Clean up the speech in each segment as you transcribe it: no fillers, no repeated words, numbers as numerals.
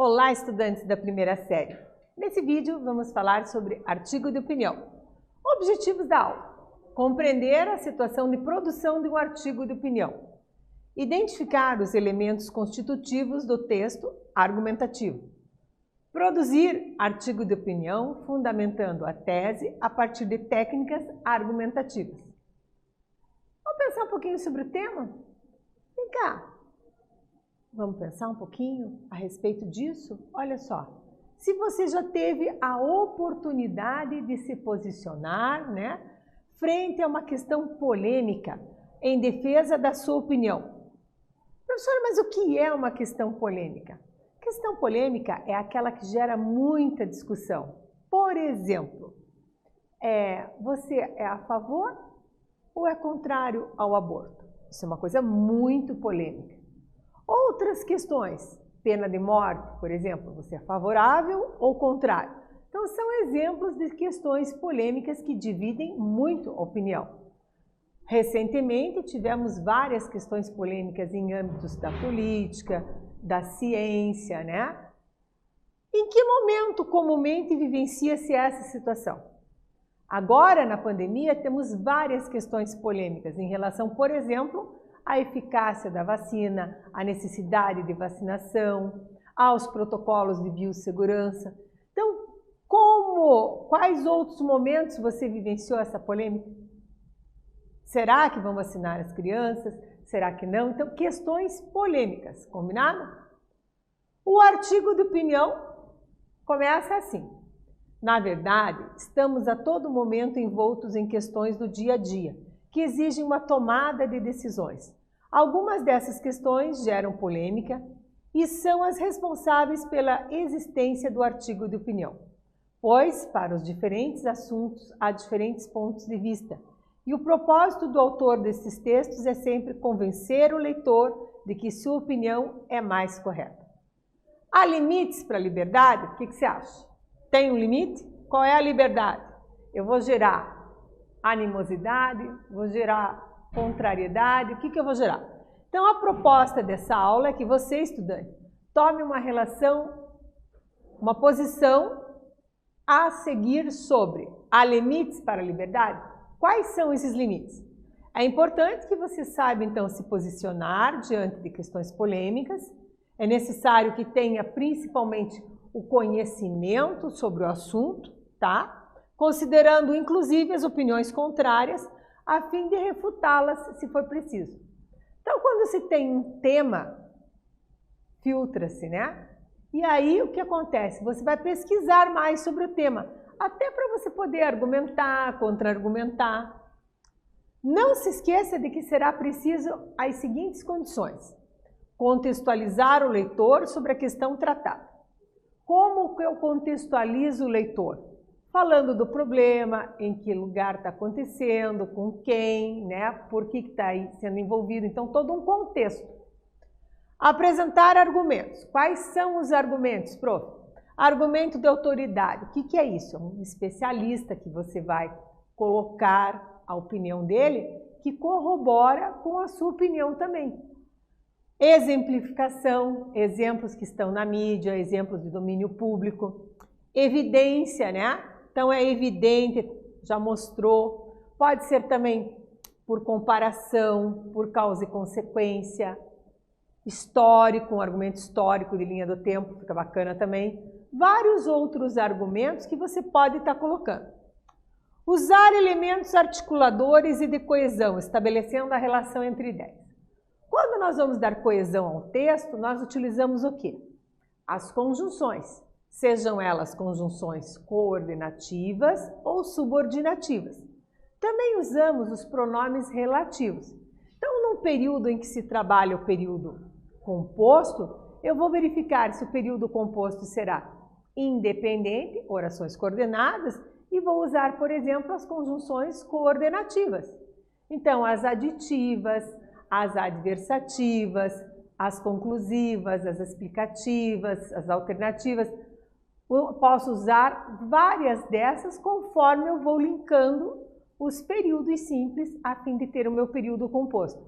Olá, estudantes da primeira série! Nesse vídeo vamos falar sobre artigo de opinião. Objetivos da aula: compreender a situação de produção de um artigo de opinião, identificar os elementos constitutivos do texto argumentativo, produzir artigo de opinião fundamentando a tese a partir de técnicas argumentativas. Vamos pensar um pouquinho sobre o tema? Vem cá! Vamos pensar um pouquinho a respeito disso? Olha só, se você já teve a oportunidade de se posicionar, frente a uma questão polêmica em defesa da sua opinião. Professora, mas o que é uma questão polêmica? Questão polêmica é aquela que gera muita discussão. Por exemplo, você é a favor ou é contrário ao aborto? Isso é uma coisa muito polêmica. Outras questões, pena de morte, por exemplo, você é favorável ou contrário? Então, são exemplos de questões polêmicas que dividem muito a opinião. Recentemente, tivemos várias questões polêmicas em âmbitos da política, da ciência, Em que momento comumente vivencia-se essa situação? Agora, na pandemia, temos várias questões polêmicas em relação, por exemplo, à eficácia da vacina, à necessidade de vacinação, aos protocolos de biossegurança. Então, quais outros momentos você vivenciou essa polêmica? Será que vão vacinar as crianças? Será que não? Então, questões polêmicas, combinado? O artigo de opinião começa assim. Na verdade, estamos a todo momento envoltos em questões do dia a dia, que exigem uma tomada de decisões. Algumas dessas questões geram polêmica e são as responsáveis pela existência do artigo de opinião, pois, para os diferentes assuntos, há diferentes pontos de vista. E o propósito do autor desses textos é sempre convencer o leitor de que sua opinião é mais correta. Há limites para a liberdade? O que você acha? Tem um limite? Qual é a liberdade? Eu vou gerar animosidade, vou gerar contrariedade, o que eu vou gerar? Então, a proposta dessa aula é que você, estudante, tome uma posição a seguir sobre: há limites para a liberdade? Quais são esses limites? É importante que você saiba, então, se posicionar diante de questões polêmicas. É necessário que tenha, principalmente, o conhecimento sobre o assunto, Considerando, inclusive, as opiniões contrárias, a fim de refutá-las, se for preciso. Então, quando se tem um tema, filtra-se, E aí, o que acontece? Você vai pesquisar mais sobre o tema, até para você poder argumentar, contra-argumentar. Não se esqueça de que será preciso as seguintes condições: contextualizar o leitor sobre a questão tratada. Como que eu contextualizo o leitor? Falando do problema, em que lugar está acontecendo, com quem, por que está aí sendo envolvido. Então, todo um contexto. Apresentar argumentos. Quais são os argumentos, prof? Argumento de autoridade. O que é isso? É um especialista que você vai colocar a opinião dele, que corrobora com a sua opinião também. Exemplificação, exemplos que estão na mídia, exemplos de domínio público. Evidência, Então, é evidente, já mostrou. Pode ser também por comparação, por causa e consequência. Histórico, um argumento histórico de linha do tempo, fica bacana também. Vários outros argumentos que você pode estar colocando. Usar elementos articuladores e de coesão, estabelecendo a relação entre ideias. Quando nós vamos dar coesão ao texto, nós utilizamos o quê? As conjunções. Sejam elas conjunções coordenativas ou subordinativas. Também usamos os pronomes relativos. Então, num período em que se trabalha o período composto, eu vou verificar se o período composto será independente, orações coordenadas, e vou usar, por exemplo, as conjunções coordenativas. Então, as aditivas, as adversativas, as conclusivas, as explicativas, as alternativas. Posso usar várias dessas conforme eu vou linkando os períodos simples a fim de ter o meu período composto.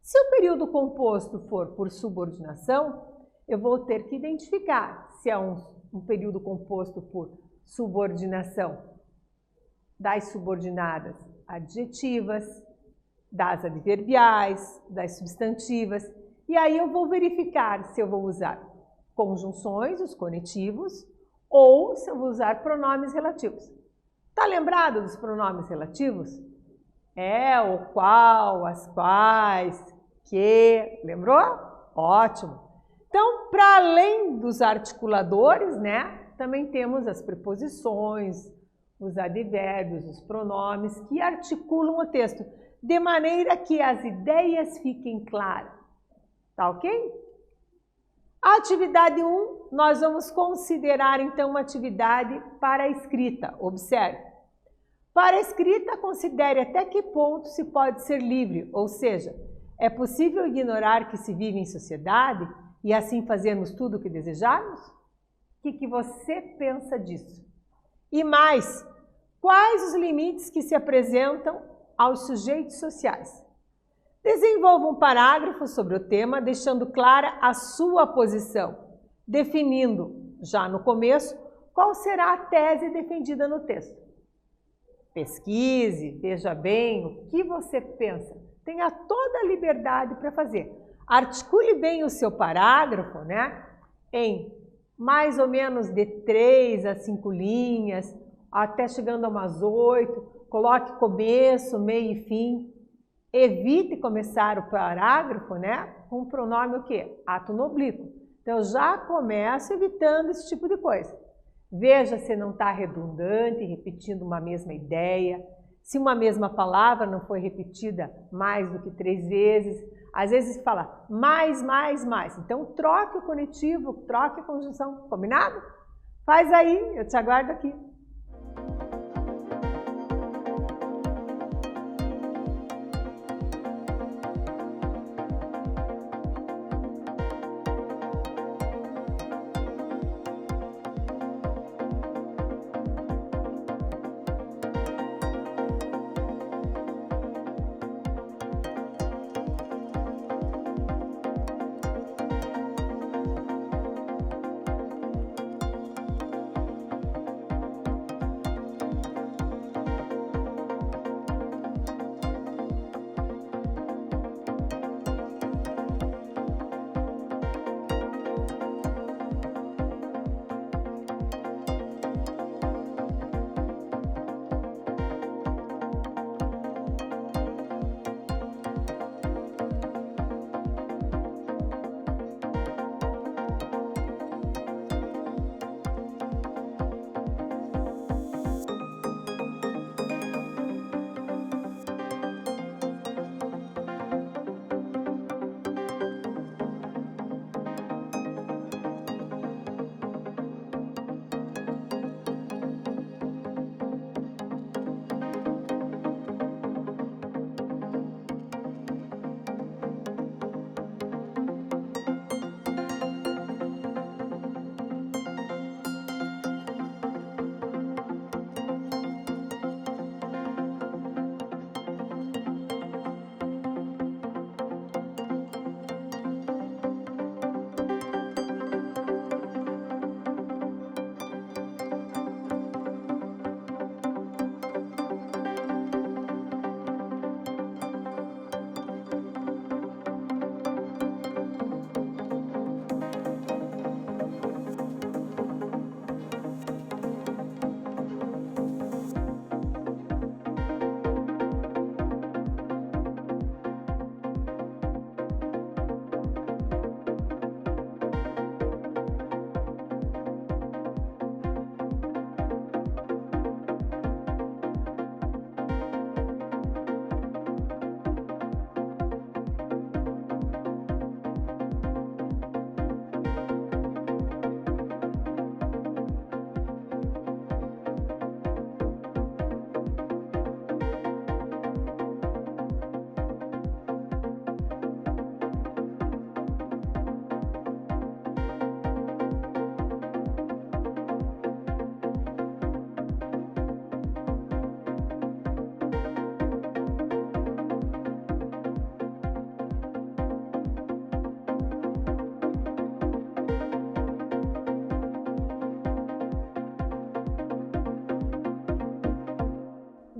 Se o período composto for por subordinação, eu vou ter que identificar se é um período composto por subordinação das subordinadas adjetivas, das adverbiais, das substantivas, e aí eu vou verificar se eu vou usar conjunções, os conetivos, ou se eu vou usar pronomes relativos. Tá lembrado dos pronomes relativos? É, o qual, as quais, que, lembrou? Ótimo! Então, para além dos articuladores, né, também temos as preposições, os advérbios, os pronomes que articulam o texto, de maneira que as ideias fiquem claras. Tá ok? A atividade 1, nós vamos considerar então uma atividade para a escrita. Observe. Para a escrita, considere até que ponto se pode ser livre, ou seja, é possível ignorar que se vive em sociedade e assim fazermos tudo o que desejarmos? O que você pensa disso? E mais, quais os limites que se apresentam aos sujeitos sociais? Desenvolva um parágrafo sobre o tema, deixando clara a sua posição, definindo, já no começo, qual será a tese defendida no texto. Pesquise, veja bem o que você pensa. Tenha toda a liberdade para fazer. Articule bem o seu parágrafo, né, em mais ou menos de 3 a 5 linhas, até chegando a umas 8. Coloque começo, meio e fim. Evite começar o parágrafo, né, com o pronome o quê? Ato oblíquo. Então, já começo evitando esse tipo de coisa. Veja se não está redundante, repetindo uma mesma ideia. Se uma mesma palavra não foi repetida mais do que 3 vezes. Às vezes fala mais, mais, mais. Então, troque o conectivo, troque a conjunção. Combinado? Faz aí, eu te aguardo aqui.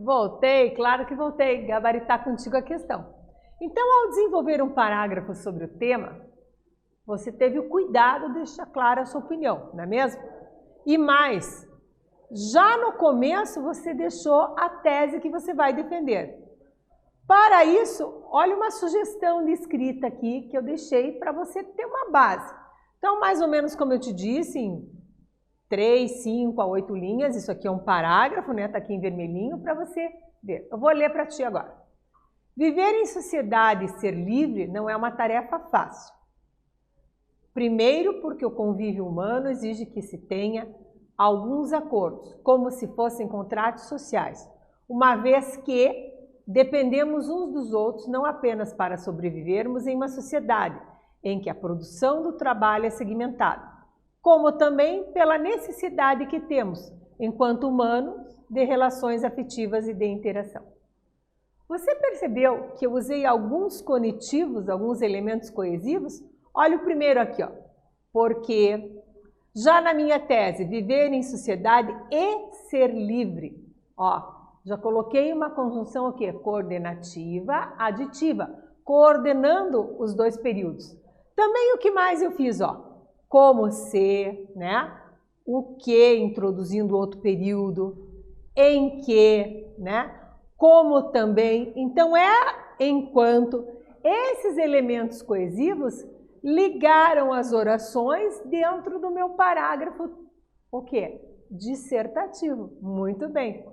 Voltei, claro que voltei, gabaritar contigo a questão. Então, ao desenvolver um parágrafo sobre o tema, você teve o cuidado de deixar clara a sua opinião, não é mesmo? E mais, já no começo você deixou a tese que você vai defender. Para isso, olha uma sugestão de escrita aqui que eu deixei para você ter uma base. Então, mais ou menos como eu te disse, em 3, 5 a 8 linhas, isso aqui é um parágrafo, né? Tá aqui em vermelhinho para você ver. Eu vou ler para ti agora. Viver em sociedade e ser livre não é uma tarefa fácil. Primeiro, porque o convívio humano exige que se tenha alguns acordos, como se fossem contratos sociais, uma vez que dependemos uns dos outros não apenas para sobrevivermos em uma sociedade em que a produção do trabalho é segmentada, como também pela necessidade que temos, enquanto humanos, de relações afetivas e de interação. Você percebeu que eu usei alguns cognitivos, alguns elementos coesivos? Olha o primeiro aqui, ó. Porque já na minha tese, viver em sociedade e ser livre, ó, já coloquei uma conjunção aqui, coordenativa, aditiva, coordenando os dois períodos. Também o que mais eu fiz, ó? Como ser, né? O que, introduzindo outro período, em que, né? Como também. Então, enquanto esses elementos coesivos ligaram as orações dentro do meu parágrafo, o quê? Dissertativo. Muito bem.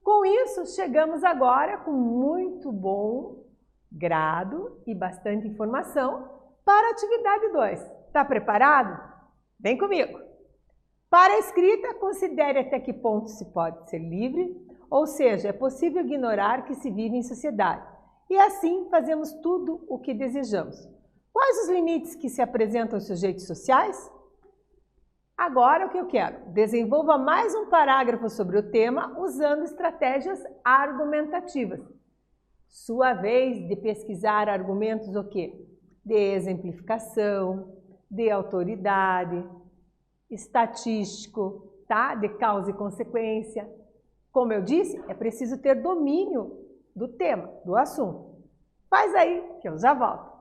Com isso, chegamos agora com muito bom grado e bastante informação para a atividade 2. Está preparado? Vem comigo! Para a escrita, considere até que ponto se pode ser livre, ou seja, é possível ignorar que se vive em sociedade. E assim fazemos tudo o que desejamos. Quais os limites que se apresentam aos sujeitos sociais? Agora o que eu quero? Desenvolva mais um parágrafo sobre o tema usando estratégias argumentativas. Sua vez de pesquisar argumentos o quê? De exemplificação, de autoridade, estatístico, tá? De causa e consequência. Como eu disse, é preciso ter domínio do tema, do assunto. Faz aí que eu já volto.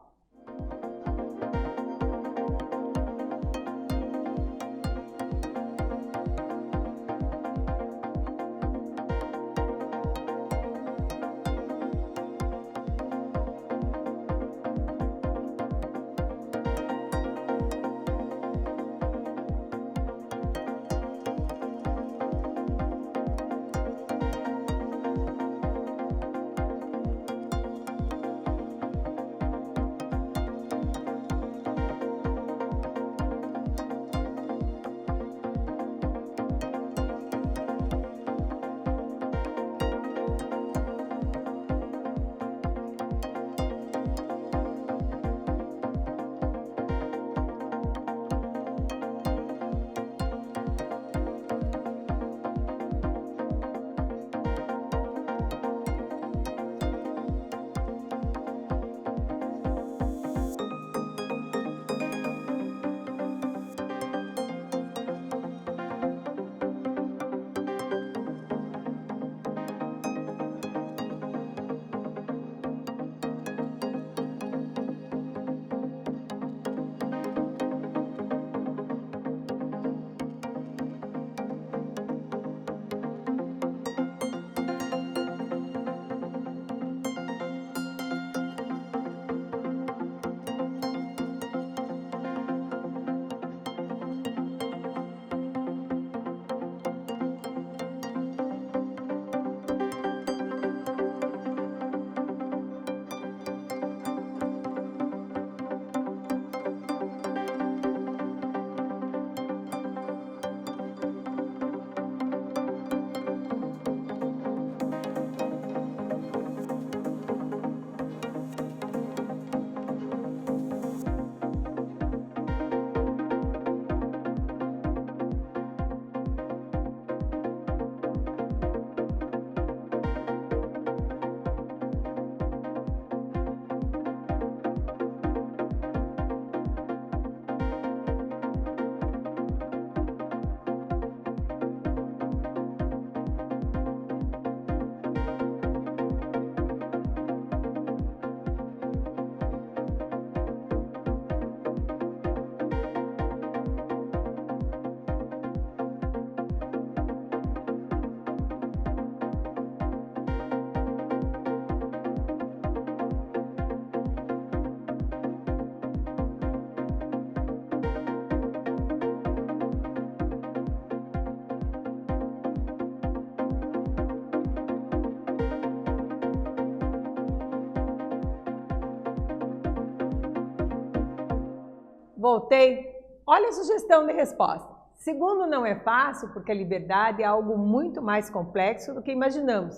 Voltei. Olha a sugestão de resposta. Segundo, não é fácil porque a liberdade é algo muito mais complexo do que imaginamos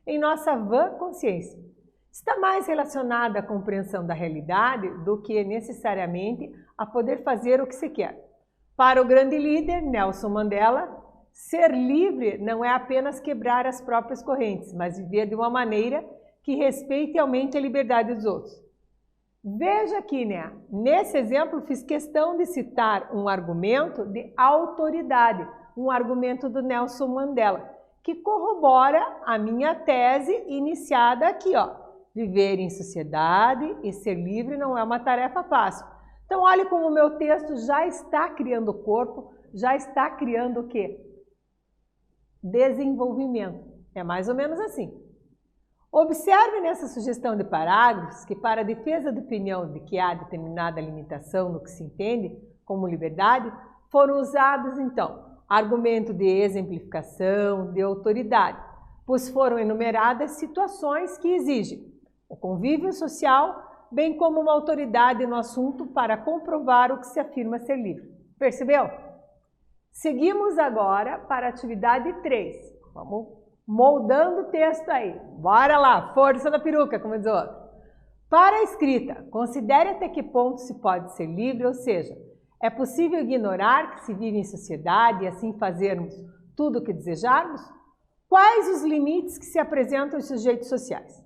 em nossa vã consciência. Está mais relacionada à compreensão da realidade do que necessariamente a poder fazer o que se quer. Para o grande líder Nelson Mandela, ser livre não é apenas quebrar as próprias correntes, mas viver de uma maneira que respeite e aumente a liberdade dos outros. Veja aqui, né? Nesse exemplo, fiz questão de citar um argumento de autoridade, um argumento do Nelson Mandela, que corrobora a minha tese iniciada aqui, ó. Viver em sociedade e ser livre não é uma tarefa fácil. Então, olhe como o meu texto já está criando corpo, já está criando o quê? Desenvolvimento. É mais ou menos assim. Observe nessa sugestão de parágrafos que, para a defesa da opinião de que há determinada limitação no que se entende como liberdade, foram usados, então, argumento de exemplificação, de autoridade, pois foram enumeradas situações que exigem o convívio social, bem como uma autoridade no assunto para comprovar o que se afirma ser livre. Percebeu? Seguimos agora para a atividade 3. Vamos moldando o texto aí. Bora lá, força da peruca, como diz o outro. Para a escrita, considere até que ponto se pode ser livre, ou seja, é possível ignorar que se vive em sociedade e assim fazermos tudo o que desejarmos? Quais os limites que se apresentam aos sujeitos sociais?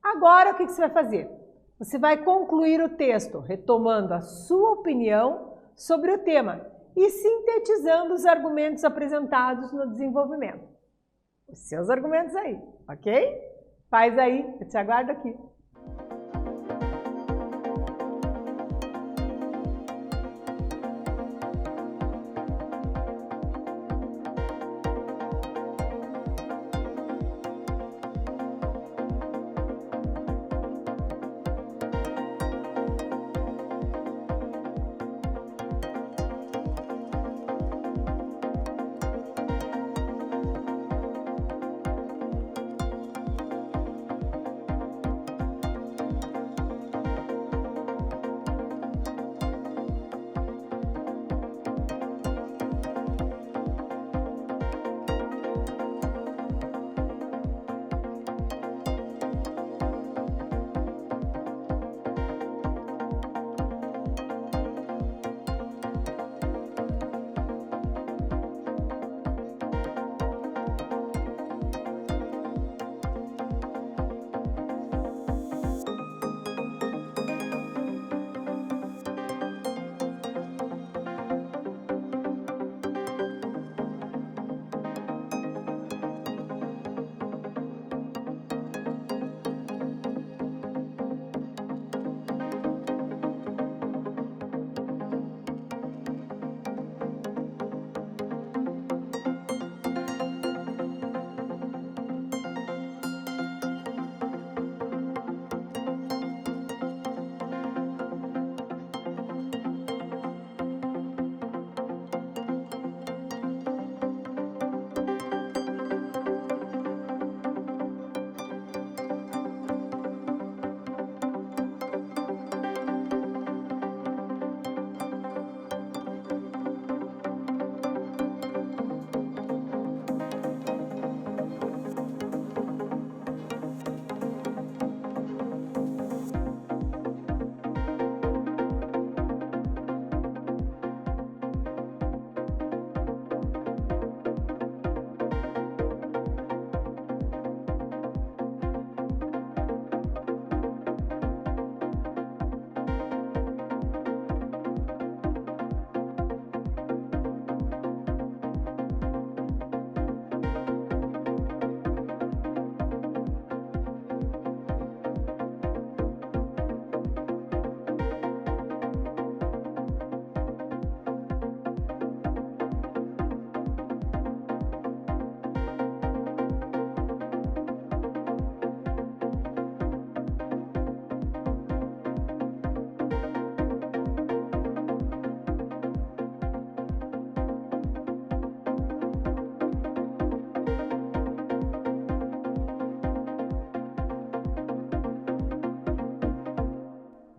Agora, o que você vai fazer? Você vai concluir o texto retomando a sua opinião sobre o tema e sintetizando os argumentos apresentados no desenvolvimento. Os seus argumentos aí, ok? Faz aí, eu te aguardo aqui.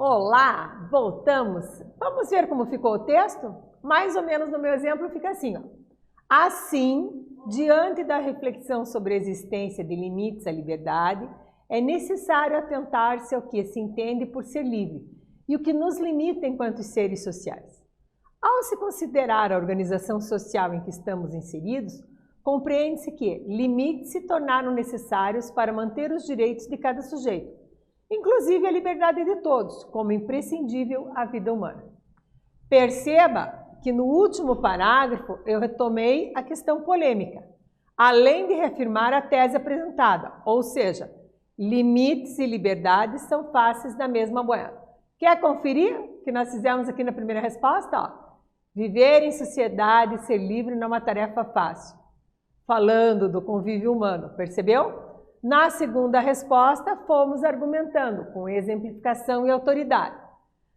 Olá, voltamos. Vamos ver como ficou o texto? Mais ou menos no meu exemplo fica assim, ó. Assim, diante da reflexão sobre a existência de limites à liberdade, é necessário atentar-se ao que se entende por ser livre e o que nos limita enquanto seres sociais. Ao se considerar a organização social em que estamos inseridos, compreende-se que limites se tornaram necessários para manter os direitos de cada sujeito, inclusive a liberdade de todos, como imprescindível à vida humana. Perceba que no último parágrafo eu retomei a questão polêmica, além de reafirmar a tese apresentada, ou seja, limites e liberdades são faces da mesma moeda. Quer conferir o que nós fizemos aqui na primeira resposta? Ó, viver em sociedade e ser livre não é uma tarefa fácil. Falando do convívio humano, percebeu? Na segunda resposta, fomos argumentando com exemplificação e autoridade.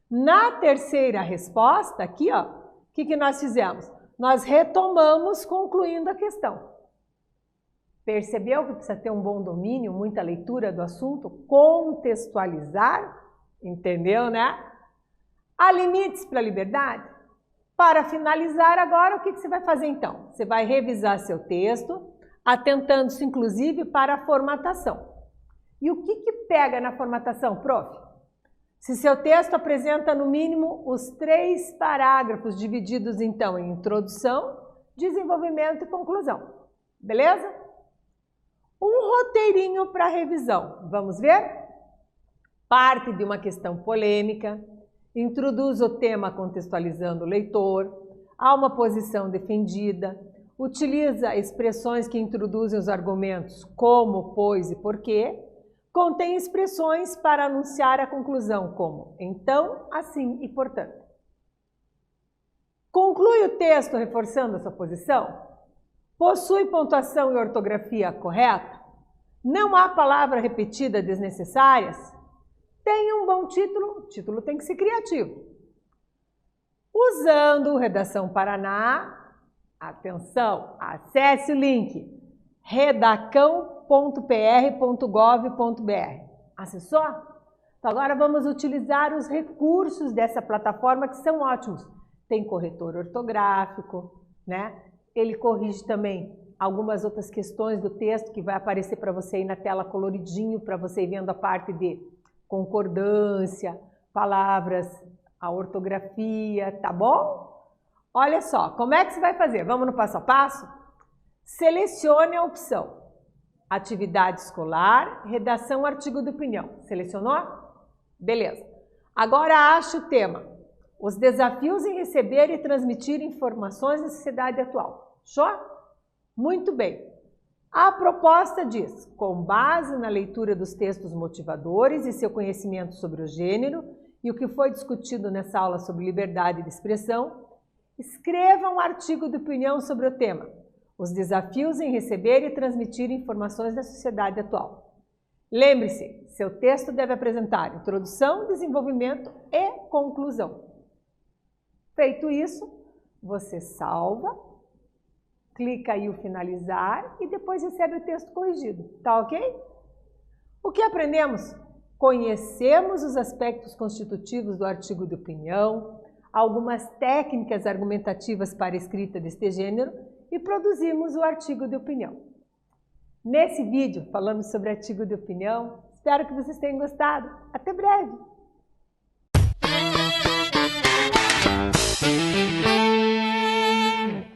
Na terceira resposta, aqui, ó, o que nós fizemos? Nós retomamos concluindo a questão. Percebeu que precisa ter um bom domínio, muita leitura do assunto? Contextualizar? Entendeu, né? Há limites para a liberdade? Para finalizar agora, o que você vai fazer então? Você vai revisar seu texto, atentando-se inclusive para a formatação. E o que pega na formatação, prof? Se seu texto apresenta no mínimo os 3 parágrafos divididos então em introdução, desenvolvimento e conclusão. Beleza? Um roteirinho para revisão. Vamos ver? Parte de uma questão polêmica, introduz o tema contextualizando o leitor, há uma posição defendida, utiliza expressões que introduzem os argumentos como, pois e porquê, contém expressões para anunciar a conclusão como então, assim e portanto. Conclui o texto reforçando a sua posição? Possui pontuação e ortografia correta? Não há palavra repetida desnecessárias? Tem um bom título, o título tem que ser criativo. Usando o Redação Paraná, atenção, acesse o link redacão.pr.gov.br. Acessou? Então agora vamos utilizar os recursos dessa plataforma que são ótimos. Tem corretor ortográfico, né? Ele corrige também algumas outras questões do texto que vai aparecer para você aí na tela coloridinho, para você ir vendo a parte de concordância, palavras, a ortografia, tá bom? Olha só, como é que você vai fazer? Vamos no passo a passo? Selecione a opção atividade escolar, redação, artigo de opinião. Selecionou? Beleza. Agora ache o tema. Os desafios em receber e transmitir informações da sociedade atual. Show? Muito bem. A proposta diz, com base na leitura dos textos motivadores e seu conhecimento sobre o gênero e o que foi discutido nessa aula sobre liberdade de expressão, escreva um artigo de opinião sobre o tema, os desafios em receber e transmitir informações da sociedade atual. Lembre-se, seu texto deve apresentar introdução, desenvolvimento e conclusão. Feito isso, você salva, clica aí o finalizar e depois recebe o texto corrigido, tá ok? O que aprendemos? Conhecemos os aspectos constitutivos do artigo de opinião, algumas técnicas argumentativas para a escrita deste gênero e produzimos o artigo de opinião. Nesse vídeo falamos sobre artigo de opinião, espero que vocês tenham gostado. Até breve!